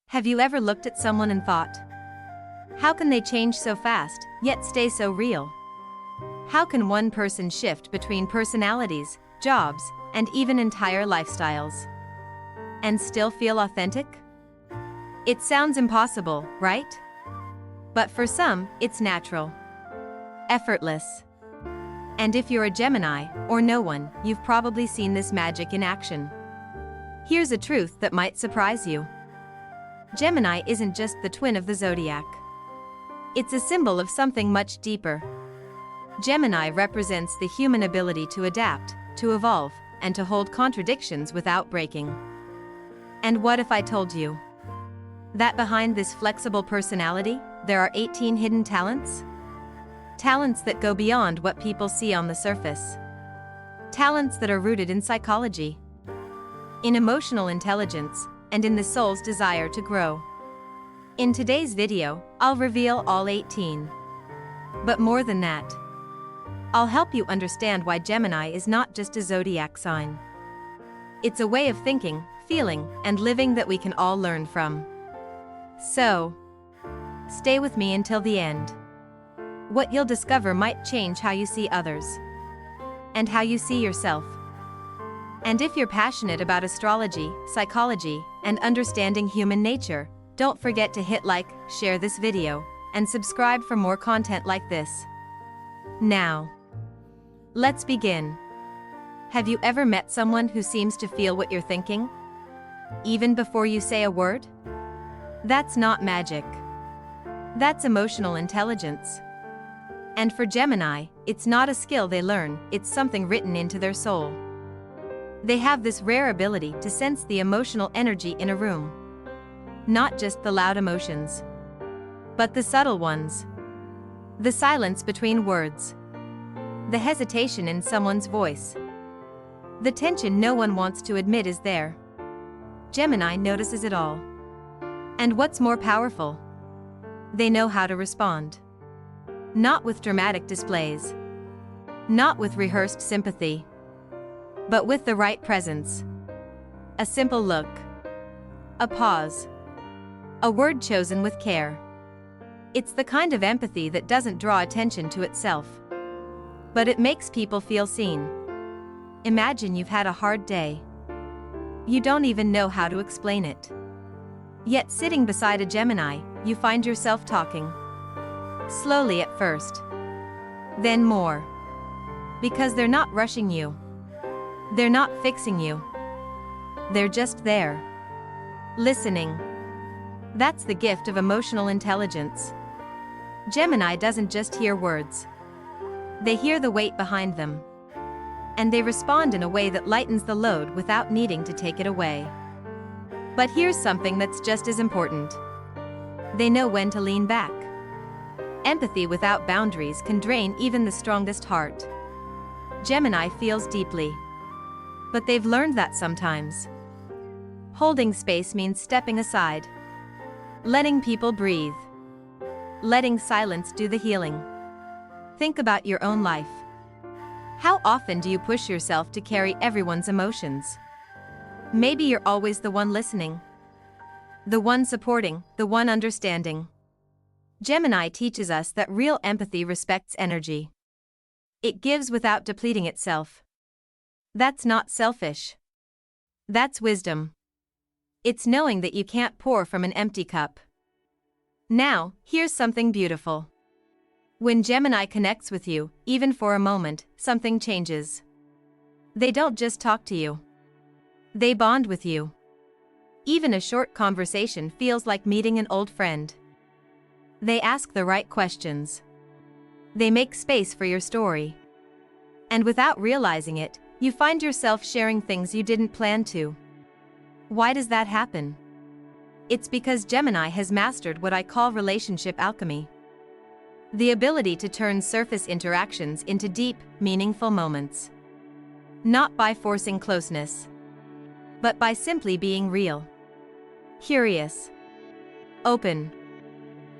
Have you ever looked at someone and thought, how can they change so fast, yet stay so real? How can one person shift between personalities, jobs, and even entire lifestyles, and still feel authentic? It sounds impossible, right? But for some, it's natural, effortless. And if you're a Gemini, or no one, you've probably seen this magic in action. Here's a truth that might surprise you. Gemini isn't just the twin of the zodiac. It's a symbol of something much deeper. Gemini represents the human ability to adapt, to evolve, and to hold contradictions without breaking. And what if I told you that behind this flexible personality, there are 18 hidden talents? Talents that go beyond what people see on the surface. Talents that are rooted in psychology, in emotional intelligence, and in the soul's desire to grow. In today's video, I'll reveal all 18. But more than that, I'll help you understand why Gemini is not just a zodiac sign. It's a way of thinking, feeling, and living that we can all learn from. So, stay with me until the end. What you'll discover might change how you see others, and how you see yourself. And if you're passionate about astrology, psychology, and understanding human nature, don't forget to hit like, share this video, and subscribe for more content like this. Now, let's begin. Have you ever met someone who seems to feel what you're thinking, even before you say a word? That's not magic. That's emotional intelligence. And for Gemini, it's not a skill they learn, it's something written into their soul. They have this rare ability to sense the emotional energy in a room. Not just the loud emotions, but the subtle ones. The silence between words. The hesitation in someone's voice. The tension no one wants to admit is there. Gemini notices it all. And what's more powerful? They know how to respond. Not with dramatic displays. Not with rehearsed sympathy. But with the right presence. A simple look. A pause. A word chosen with care. It's the kind of empathy that doesn't draw attention to itself, but it makes people feel seen. Imagine you've had a hard day. You don't even know how to explain it. Yet sitting beside a Gemini, you find yourself talking. Slowly at first. Then more. Because they're not rushing you. They're not fixing you. They're just there. Listening. That's the gift of emotional intelligence. Gemini doesn't just hear words. They hear the weight behind them. And they respond in a way that lightens the load without needing to take it away. But here's something that's just as important. They know when to lean back. Empathy without boundaries can drain even the strongest heart. Gemini feels deeply. But they've learned that sometimes holding space means stepping aside. Letting people breathe. Letting silence do the healing. Think about your own life. How often do you push yourself to carry everyone's emotions? Maybe you're always the one listening. The one supporting, the one understanding. Gemini teaches us that real empathy respects energy. It gives without depleting itself. That's not selfish. That's wisdom. It's knowing that you can't pour from an empty cup. Now, here's something beautiful. When Gemini connects with you, even for a moment, something changes. They don't just talk to you. They bond with you. Even a short conversation feels like meeting an old friend. They ask the right questions. They make space for your story. And without realizing it, you find yourself sharing things you didn't plan to. Why does that happen? It's because Gemini has mastered what I call relationship alchemy. The ability to turn surface interactions into deep, meaningful moments. Not by forcing closeness, but by simply being real. Curious. Open.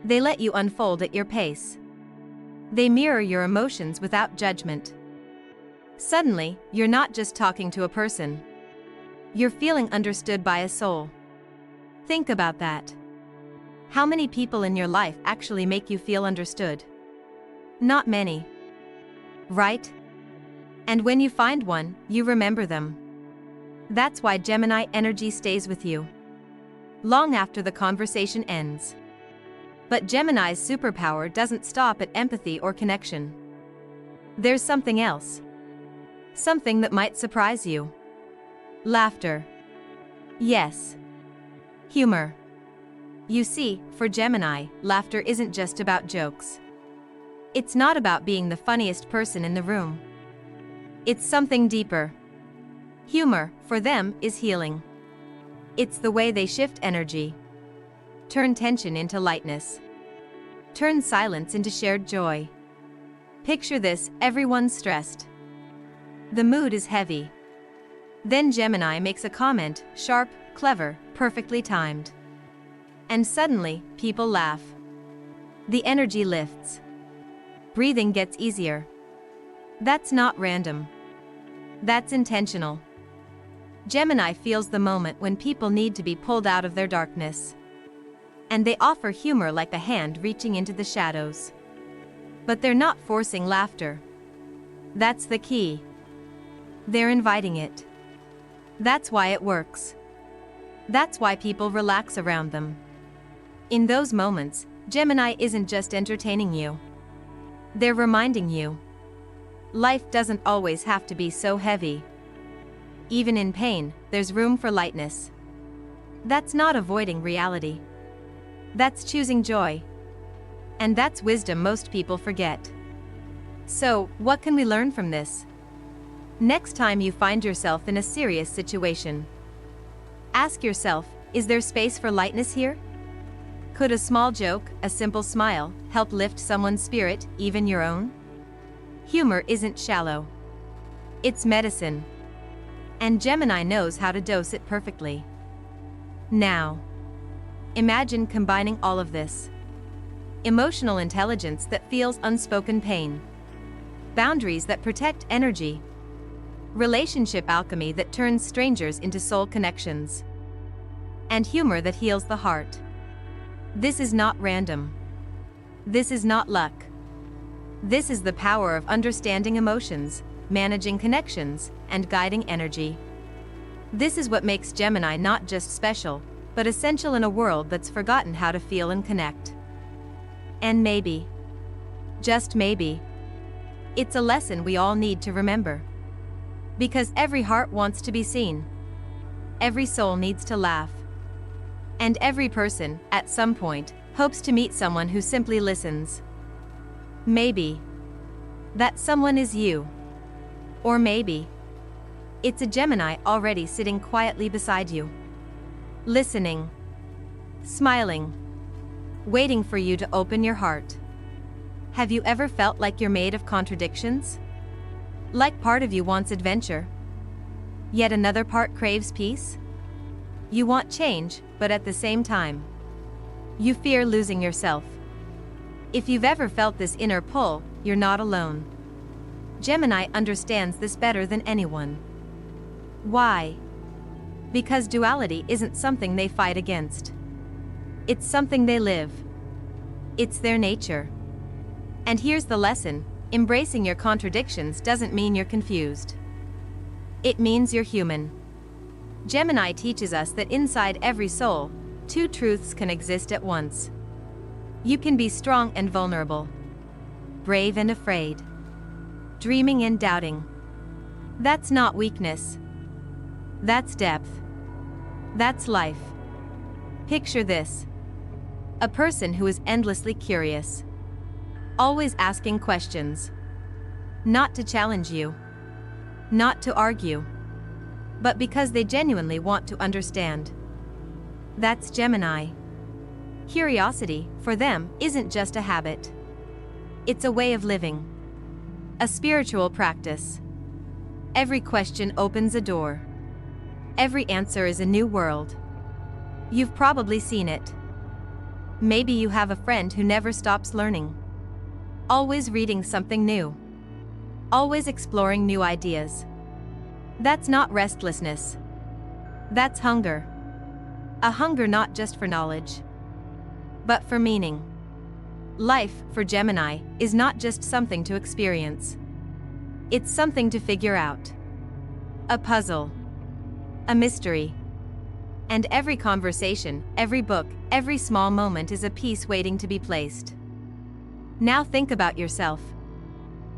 They let you unfold at your pace. They mirror your emotions without judgment. Suddenly, you're not just talking to a person. You're feeling understood by a soul. Think about that. How many people in your life actually make you feel understood? Not many. Right? And when you find one, you remember them. That's why Gemini energy stays with you long after the conversation ends. But Gemini's superpower doesn't stop at empathy or connection. There's something else. Something that might surprise you. Laughter. Yes. Humor. You see, for Gemini, laughter isn't just about jokes. It's not about being the funniest person in the room. It's something deeper. Humor, for them, is healing. It's the way they shift energy. Turn tension into lightness. Turn silence into shared joy. Picture this, everyone's stressed. The mood is heavy. Then Gemini makes a comment, sharp, clever, perfectly timed. And suddenly, people laugh. The energy lifts. Breathing gets easier. That's not random. That's intentional. Gemini feels the moment when people need to be pulled out of their darkness. And they offer humor like a hand reaching into the shadows. But they're not forcing laughter. That's the key. They're inviting it. That's why it works. That's why people relax around them. In those moments, Gemini isn't just entertaining you. They're reminding you. Life doesn't always have to be so heavy. Even in pain, there's room for lightness. That's not avoiding reality. That's choosing joy. And that's wisdom most people forget. So, what can we learn from this? Next time you find yourself in a serious situation, ask yourself, is there space for lightness here? Could a small joke, a simple smile, help lift someone's spirit, even your own? Humor isn't shallow. It's medicine. And Gemini knows how to dose it perfectly. Now, imagine combining all of this. Emotional intelligence that feels unspoken pain. Boundaries that protect energy. Relationship alchemy that turns strangers into soul connections. And humor that heals the heart. This is not random. This is not luck. This is the power of understanding emotions, managing connections, and guiding energy. This is what makes Gemini not just special, but essential in a world that's forgotten how to feel and connect. And maybe, just maybe, it's a lesson we all need to remember. Because every heart wants to be seen. Every soul needs to laugh. And every person, at some point, hopes to meet someone who simply listens. Maybe that someone is you. Or maybe it's a Gemini already sitting quietly beside you. Listening. Smiling. Waiting for you to open your heart. Have you ever felt like you're made of contradictions? Like part of you wants adventure, yet another part craves peace? You want change, but at the same time, you fear losing yourself. If you've ever felt this inner pull, you're not alone. Gemini understands this better than anyone. Why? Because duality isn't something they fight against. It's something they live. It's their nature. And here's the lesson: embracing your contradictions doesn't mean you're confused. It means you're human. Gemini teaches us that inside every soul, two truths can exist at once. You can be strong and vulnerable, brave and afraid, dreaming and doubting. That's not weakness. That's depth. That's life. Picture this: a person who is endlessly curious, always asking questions. Not to challenge you, not to argue, but because they genuinely want to understand. That's Gemini. Curiosity, for them, isn't just a habit. It's a way of living. A spiritual practice. Every question opens a door. Every answer is a new world. You've probably seen it. Maybe you have a friend who never stops learning. Always reading something new. Always exploring new ideas. That's not restlessness. That's hunger. A hunger not just for knowledge, but for meaning. Life, for Gemini, is not just something to experience. It's something to figure out. A puzzle. A mystery. And every conversation, every book, every small moment is a piece waiting to be placed. Now think about yourself.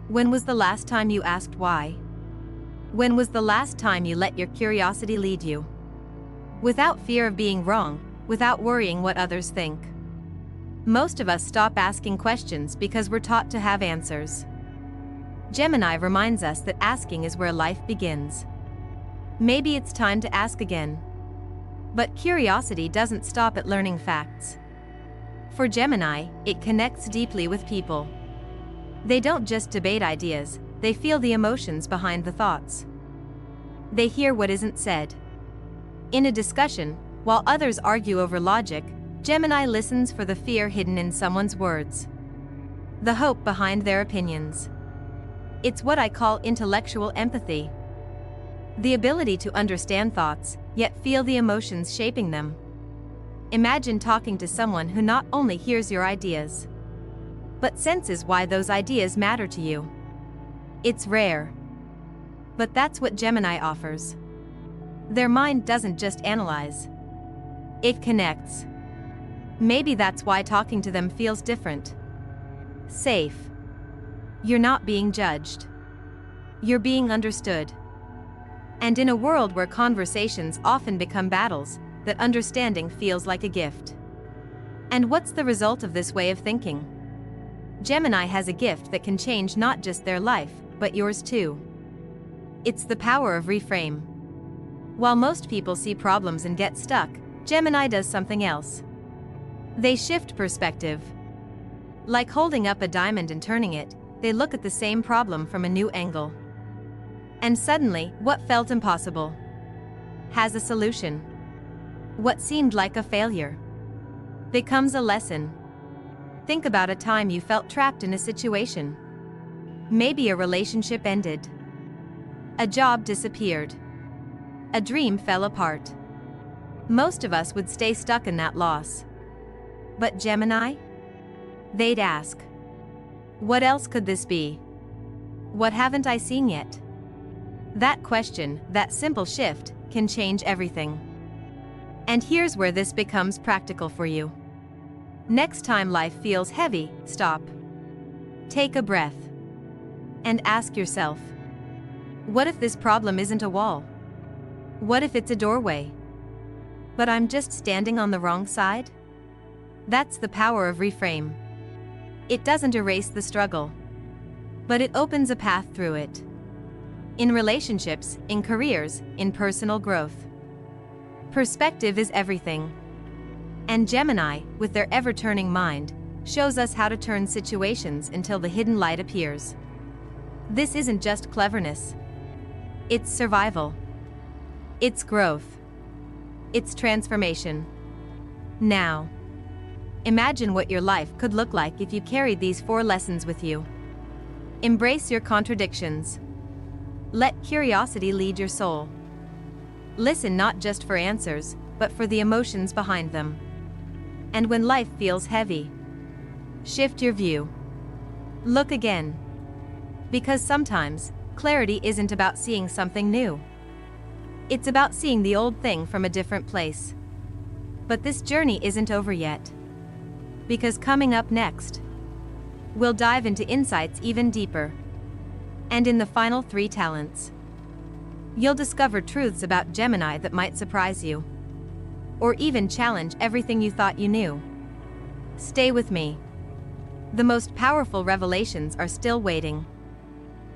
When was the last time you asked why? When was the last time you let your curiosity lead you? Without fear of being wrong, without worrying what others think. Most of us stop asking questions because we're taught to have answers. Gemini reminds us that asking is where life begins. Maybe it's time to ask again. But curiosity doesn't stop at learning facts. For Gemini, it connects deeply with people. They don't just debate ideas, they feel the emotions behind the thoughts. They hear what isn't said. In a discussion, while others argue over logic, Gemini listens for the fear hidden in someone's words. The hope behind their opinions. It's what I call intellectual empathy. The ability to understand thoughts, yet feel the emotions shaping them. Imagine talking to someone who not only hears your ideas, but senses why those ideas matter to you. It's rare. But that's what Gemini offers. Their mind doesn't just analyze. It connects. Maybe that's why talking to them feels different. Safe. You're not being judged. You're being understood. And in a world where conversations often become battles, that understanding feels like a gift. And what's the result of this way of thinking? Gemini has a gift that can change not just their life, but yours too. It's the power of reframe. While most people see problems and get stuck, Gemini does something else. They shift perspective. Like holding up a diamond and turning it, they look at the same problem from a new angle. And suddenly, what felt impossible has a solution. What seemed like a failure becomes a lesson. Think about a time you felt trapped in a situation. Maybe a relationship ended. A job disappeared. A dream fell apart. Most of us would stay stuck in that loss. But Gemini? They'd ask, what else could this be? What haven't I seen yet? That question, that simple shift, can change everything. And here's where this becomes practical for you. Next time life feels heavy, stop. Take a breath. And ask yourself, what if this problem isn't a wall? What if it's a doorway? But I'm just standing on the wrong side? That's the power of reframe. It doesn't erase the struggle, but it opens a path through it. In relationships, in careers, in personal growth. Perspective is everything. And Gemini, with their ever-turning mind, shows us how to turn situations until the hidden light appears. This isn't just cleverness. It's survival. It's growth. It's transformation. Now, imagine what your life could look like if you carried these 4 lessons with you. Embrace your contradictions. Let curiosity lead your soul. Listen not just for answers, but for the emotions behind them. And when life feels heavy, shift your view. Look again. Because sometimes, clarity isn't about seeing something new. It's about seeing the old thing from a different place. But this journey isn't over yet. Because coming up next, we'll dive into insights even deeper. And in the final 3 talents, you'll discover truths about Gemini that might surprise you. Or even challenge everything you thought you knew. Stay with me. The most powerful revelations are still waiting.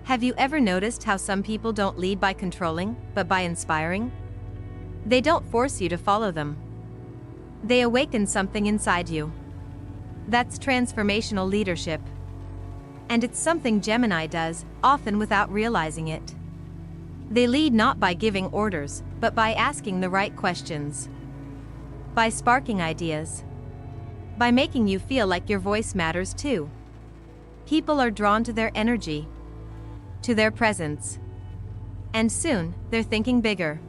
Have you ever noticed how some people don't lead by controlling, but by inspiring? They don't force you to follow them. They awaken something inside you. That's transformational leadership. And it's something Gemini does, often without realizing it. They lead not by giving orders, but by asking the right questions. By sparking ideas. By making you feel like your voice matters too. People are drawn to their energy, to their presence. And soon, they're thinking bigger.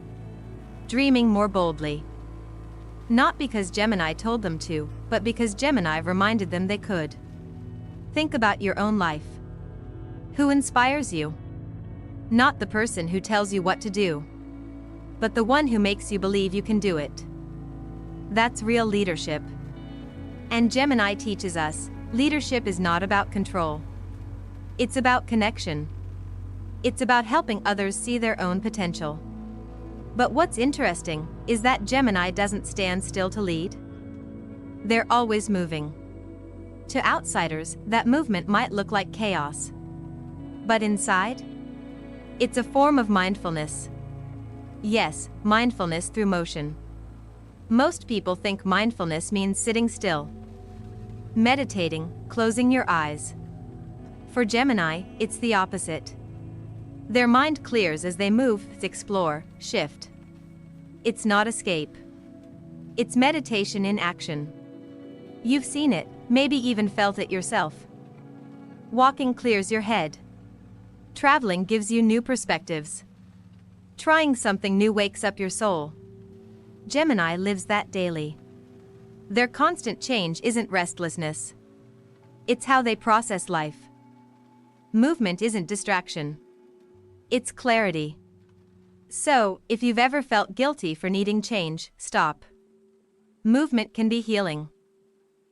Dreaming more boldly. Not because Gemini told them to, but because Gemini reminded them they could. Think about your own life. Who inspires you? Not the person who tells you what to do, but the one who makes you believe you can do it. That's real leadership. And Gemini teaches us, leadership is not about control. It's about connection. It's about helping others see their own potential. But what's interesting is that Gemini doesn't stand still to lead. They're always moving. To outsiders, that movement might look like chaos. But inside, it's a form of mindfulness. Yes, mindfulness through motion. Most people think mindfulness means sitting still, meditating, closing your eyes. For Gemini, it's the opposite. Their mind clears as they move, explore, shift. It's not escape. It's meditation in action. You've seen it, maybe even felt it yourself. Walking clears your head. Traveling gives you new perspectives. Trying something new wakes up your soul. Gemini lives that daily. Their constant change isn't restlessness. It's how they process life. Movement isn't distraction. It's clarity. So, if you've ever felt guilty for needing change, stop. Movement can be healing.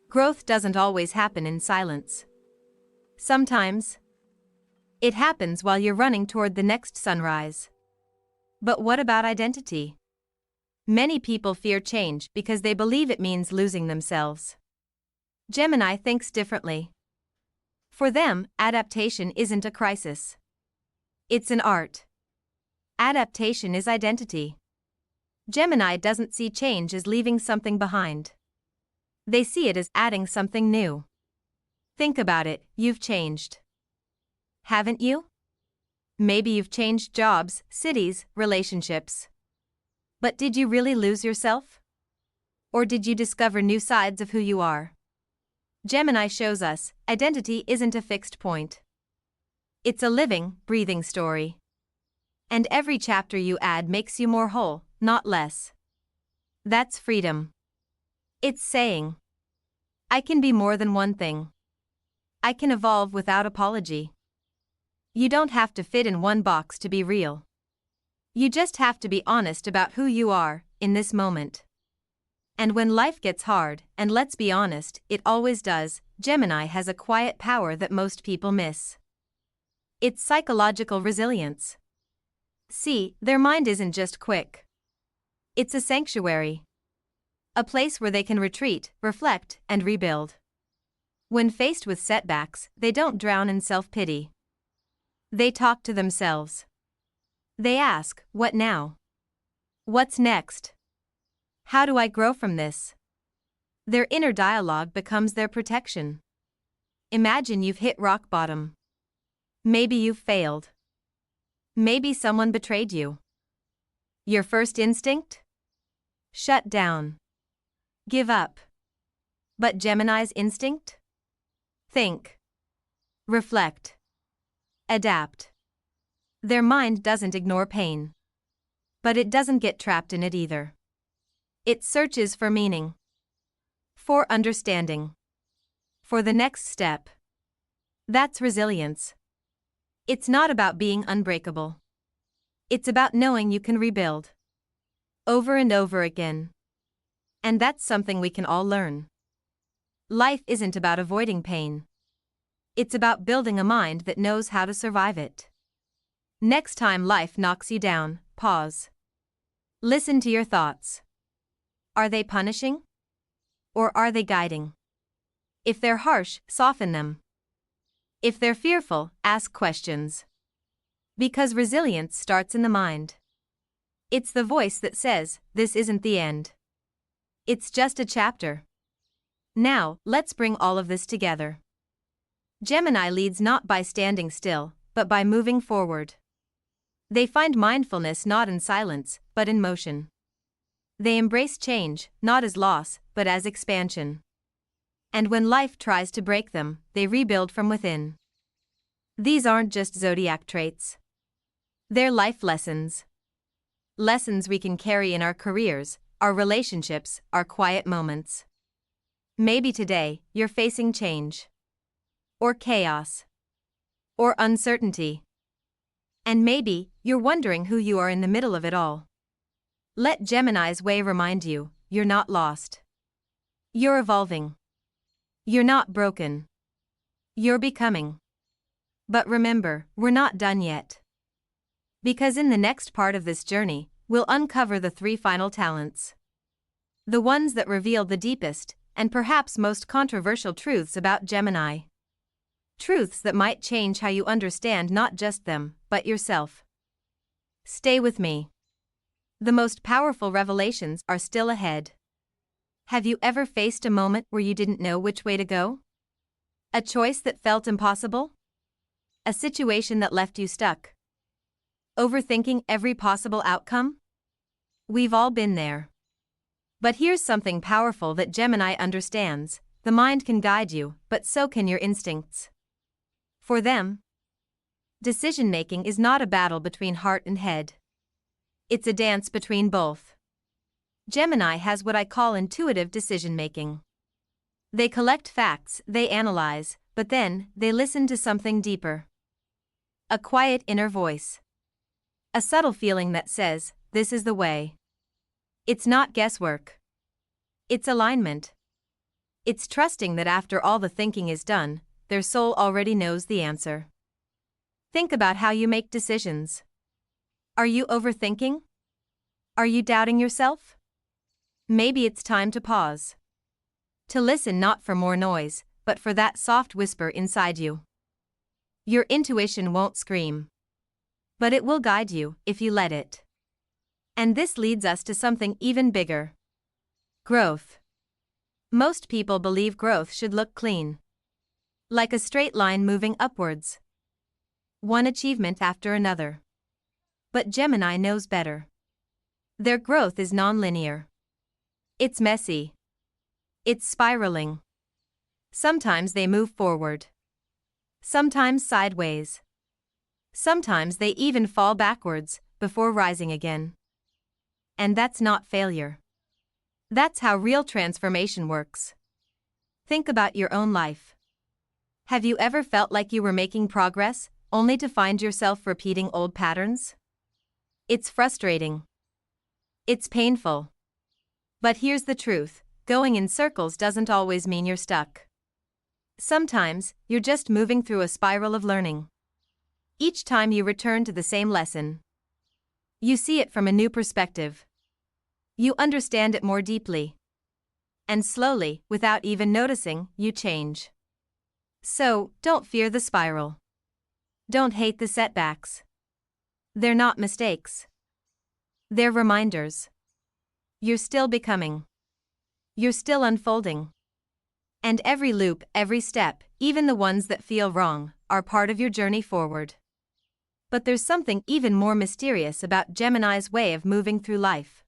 Growth doesn't always happen in silence. Sometimes, it happens while you're running toward the next sunrise. But what about identity? Many people fear change because they believe it means losing themselves. Gemini thinks differently. For them, adaptation isn't a crisis. It's an art. Adaptation is identity. Gemini doesn't see change as leaving something behind. They see it as adding something new. Think about it, you've changed. Haven't you? Maybe you've changed jobs, cities, relationships. But did you really lose yourself? Or did you discover new sides of who you are? Gemini shows us, identity isn't a fixed point. It's a living, breathing story. And every chapter you add makes you more whole, not less. That's freedom. It's saying, I can be more than one thing. I can evolve without apology. You don't have to fit in one box to be real. You just have to be honest about who you are, in this moment. And when life gets hard, and let's be honest, it always does, Gemini has a quiet power that most people miss. It's psychological resilience. See, their mind isn't just quick. It's a sanctuary. A place where they can retreat, reflect, and rebuild. When faced with setbacks, they don't drown in self-pity. They talk to themselves. They ask, what now? What's next? How do I grow from this? Their inner dialogue becomes their protection. Imagine you've hit rock bottom. Maybe you've failed. Maybe someone betrayed you. Your first instinct? Shut down. Give up. But Gemini's instinct? Think. Reflect. Adapt. Their mind doesn't ignore pain. But it doesn't get trapped in it either. It searches for meaning. For understanding. For the next step. That's resilience. It's not about being unbreakable. It's about knowing you can rebuild. Over and over again. And that's something we can all learn. Life isn't about avoiding pain. It's about building a mind that knows how to survive it. Next time life knocks you down, pause. Listen to your thoughts. Are they punishing? Or are they guiding? If they're harsh, soften them. If they're fearful, ask questions. Because resilience starts in the mind. It's the voice that says, this isn't the end. It's just a chapter. Now, let's bring all of this together. Gemini leads not by standing still, but by moving forward. They find mindfulness not in silence, but in motion. They embrace change, not as loss, but as expansion. And when life tries to break them, they rebuild from within. These aren't just zodiac traits. They're life lessons. Lessons we can carry in our careers, our relationships, our quiet moments. Maybe today, you're facing change. Or chaos. Or uncertainty. And maybe, you're wondering who you are in the middle of it all. Let Gemini's way remind you, you're not lost. You're evolving. You're not broken. You're becoming. But remember, we're not done yet. Because in the next part of this journey, we'll uncover the 3 final talents. The ones that reveal the deepest, and perhaps most controversial truths about Gemini. Truths that might change how you understand not just them, but yourself. Stay with me. The most powerful revelations are still ahead. Have you ever faced a moment where you didn't know which way to go? A choice that felt impossible? A situation that left you stuck? Overthinking every possible outcome? We've all been there. But here's something powerful that Gemini understands: the mind can guide you, but so can your instincts. For them, decision-making is not a battle between heart and head. It's a dance between both. Gemini has what I call intuitive decision-making. They collect facts, they analyze, but then, they listen to something deeper. A quiet inner voice. A subtle feeling that says, this is the way. It's not guesswork. It's alignment. It's trusting that after all the thinking is done, their soul already knows the answer. Think about how you make decisions. Are you overthinking? Are you doubting yourself? Maybe it's time to pause. To listen not for more noise, but for that soft whisper inside you. Your intuition won't scream. But it will guide you, if you let it. And this leads us to something even bigger. Growth. Most people believe growth should look clean. Like a straight line moving upwards. One achievement after another. But Gemini knows better. Their growth is non-linear. It's messy. It's spiraling. Sometimes they move forward. Sometimes sideways. Sometimes they even fall backwards, before rising again. And that's not failure. That's how real transformation works. Think about your own life. Have you ever felt like you were making progress, only to find yourself repeating old patterns? It's frustrating. It's painful. But here's the truth: going in circles doesn't always mean you're stuck. Sometimes, you're just moving through a spiral of learning. Each time you return to the same lesson, you see it from a new perspective. You understand it more deeply. And slowly, without even noticing, you change. So, don't fear the spiral. Don't hate the setbacks. They're not mistakes. They're reminders. You're still becoming. You're still unfolding. And every loop, every step, even the ones that feel wrong, are part of your journey forward. But there's something even more mysterious about Gemini's way of moving through life.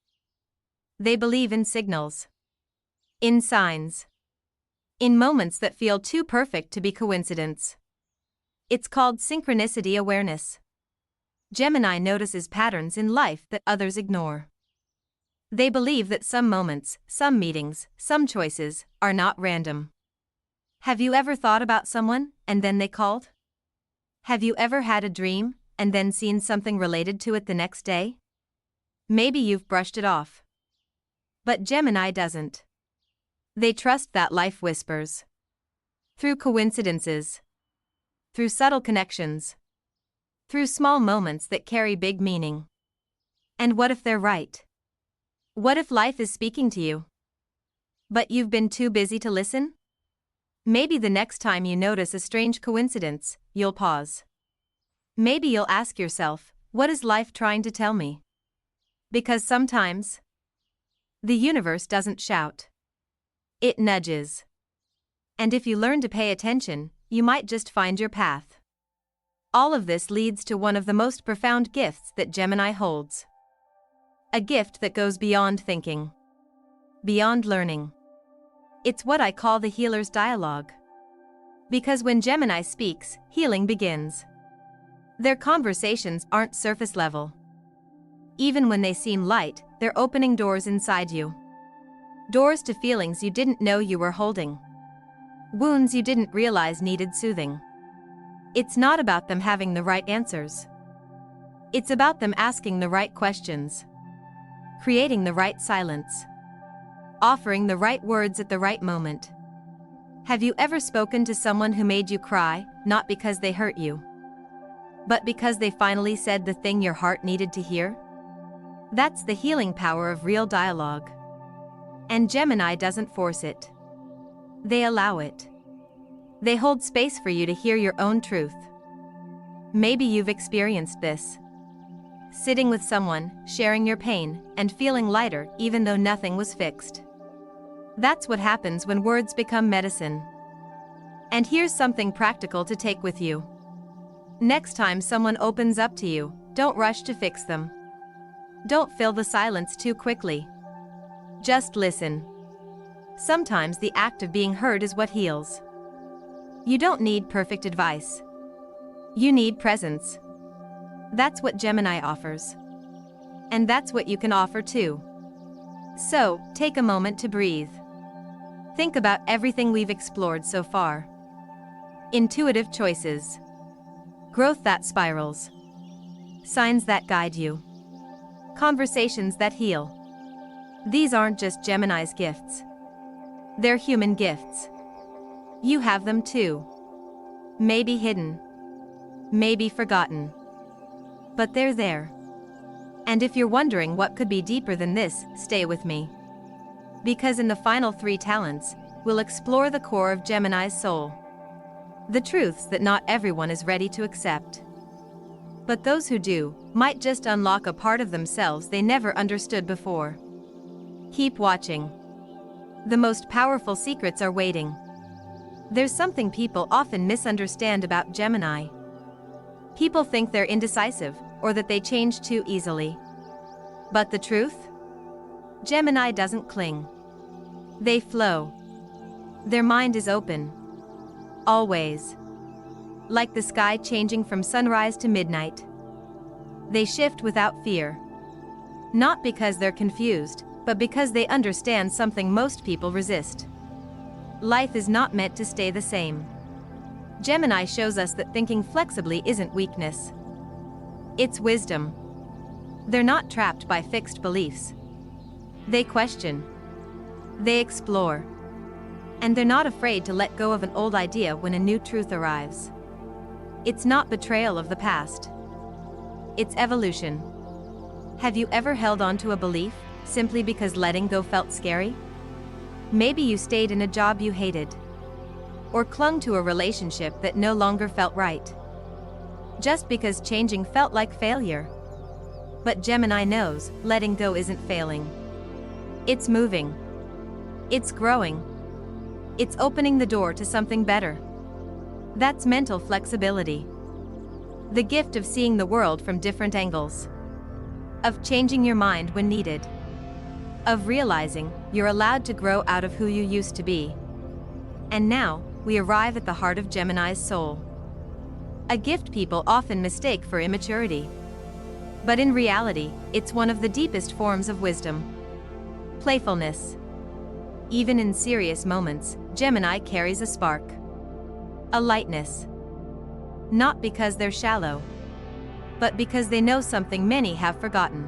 They believe in signals. In signs. In moments that feel too perfect to be coincidence. It's called synchronicity awareness. Gemini notices patterns in life that others ignore. They believe that some moments, some meetings, some choices, are not random. Have you ever thought about someone, and then they called? Have you ever had a dream, and then seen something related to it the next day? Maybe you've brushed it off. But Gemini doesn't. They trust that life whispers. Through coincidences. Through subtle connections. Through small moments that carry big meaning. And what if they're right? What if life is speaking to you? But you've been too busy to listen? Maybe the next time you notice a strange coincidence, you'll pause. Maybe you'll ask yourself, what is life trying to tell me? Because sometimes, the universe doesn't shout. It nudges. And if you learn to pay attention, you might just find your path. All of this leads to one of the most profound gifts that Gemini holds. A gift that goes beyond thinking. Beyond learning. It's what I call the healer's dialogue. Because when Gemini speaks, healing begins. Their conversations aren't surface level. Even when they seem light, they're opening doors inside you. Doors to feelings you didn't know you were holding. Wounds you didn't realize needed soothing. It's not about them having the right answers. It's about them asking the right questions. Creating the right silence. Offering the right words at the right moment. Have you ever spoken to someone who made you cry, not because they hurt you, but because they finally said the thing your heart needed to hear? That's the healing power of real dialogue. And Gemini doesn't force it. They allow it. They hold space for you to hear your own truth. Maybe you've experienced this. Sitting with someone, sharing your pain, and feeling lighter even though nothing was fixed. That's what happens when words become medicine. And here's something practical to take with you. Next time someone opens up to you, don't rush to fix them. Don't fill the silence too quickly. Just listen. Sometimes the act of being heard is what heals. You don't need perfect advice. You need presence. That's what Gemini offers. And that's what you can offer too. So, take a moment to breathe. Think about everything we've explored so far. Intuitive choices. Growth that spirals. Signs that guide you. Conversations that heal. These aren't just Gemini's gifts. They're human gifts. You have them too. Maybe hidden. Maybe forgotten. But they're there. And if you're wondering what could be deeper than this, stay with me. Because in the final 3 talents, we'll explore the core of Gemini's soul. The truths that not everyone is ready to accept. But those who do, might just unlock a part of themselves they never understood before. Keep watching. The most powerful secrets are waiting. There's something people often misunderstand about Gemini. People think they're indecisive, or that they change too easily. But the truth? Gemini doesn't cling. They flow. Their mind is open. Always. Like the sky changing from sunrise to midnight. They shift without fear. Not because they're confused, but because they understand something most people resist. Life is not meant to stay the same. Gemini shows us that thinking flexibly isn't weakness. It's wisdom. They're not trapped by fixed beliefs. They question. They explore. And they're not afraid to let go of an old idea when a new truth arrives. It's not betrayal of the past. It's evolution. Have you ever held on to a belief, simply because letting go felt scary? Maybe you stayed in a job you hated. Or clung to a relationship that no longer felt right. Just because changing felt like failure. But Gemini knows, letting go isn't failing. It's moving. It's growing. It's opening the door to something better. That's mental flexibility. The gift of seeing the world from different angles. Of changing your mind when needed. Of realizing you're allowed to grow out of who you used to be. And now, we arrive at the heart of Gemini's soul. A gift people often mistake for immaturity. But in reality, it's one of the deepest forms of wisdom. Playfulness. Even in serious moments, Gemini carries a spark. A lightness. Not because they're shallow, but because they know something many have forgotten.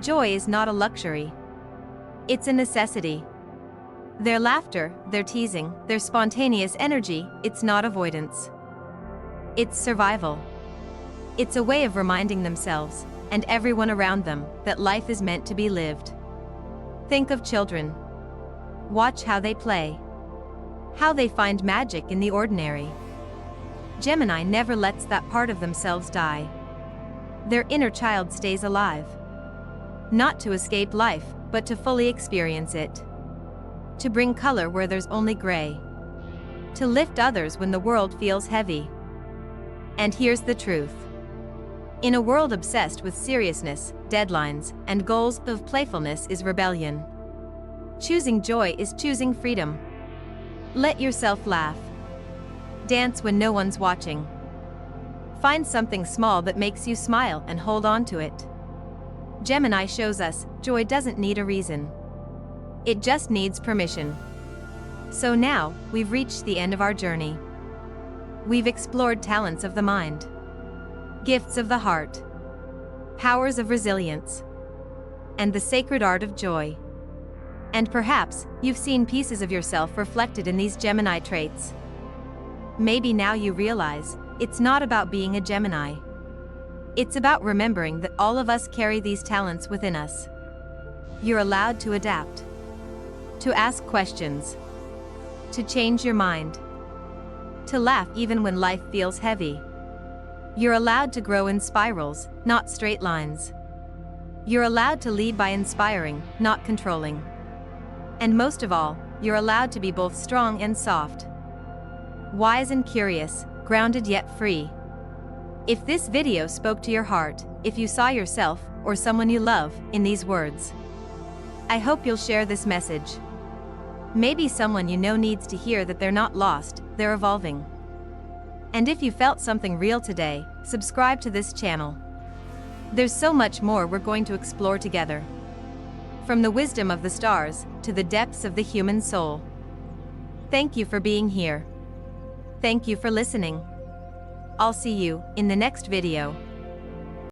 Joy is not a luxury. It's a necessity. Their laughter, their teasing, their spontaneous energy, it's not avoidance. It's survival. It's a way of reminding themselves, and everyone around them, that life is meant to be lived. Think of children. Watch how they play. How they find magic in the ordinary. Gemini never lets that part of themselves die. Their inner child stays alive. Not to escape life, but to fully experience it. To bring color where there's only gray. To lift others when the world feels heavy. And here's the truth. In a world obsessed with seriousness, deadlines, and goals, of playfulness is rebellion. Choosing joy is choosing freedom. Let yourself laugh. Dance when no one's watching. Find something small that makes you smile and hold on to it. Gemini shows us joy doesn't need a reason. It just needs permission. So now, we've reached the end of our journey. We've explored talents of the mind, gifts of the heart, powers of resilience, and the sacred art of joy. And perhaps, you've seen pieces of yourself reflected in these Gemini traits. Maybe now you realize, it's not about being a Gemini. It's about remembering that all of us carry these talents within us. You're allowed to adapt, to ask questions, to change your mind, to laugh even when life feels heavy. You're allowed to grow in spirals, not straight lines. You're allowed to lead by inspiring, not controlling. And most of all, you're allowed to be both strong and soft, wise and curious, grounded yet free. If this video spoke to your heart, if you saw yourself, or someone you love, in these words, I hope you'll share this message. Maybe someone you know needs to hear that they're not lost, they're evolving. And if you felt something real today, subscribe to this channel. There's so much more we're going to explore together. From the wisdom of the stars, to the depths of the human soul. Thank you for being here. Thank you for listening. I'll see you in the next video.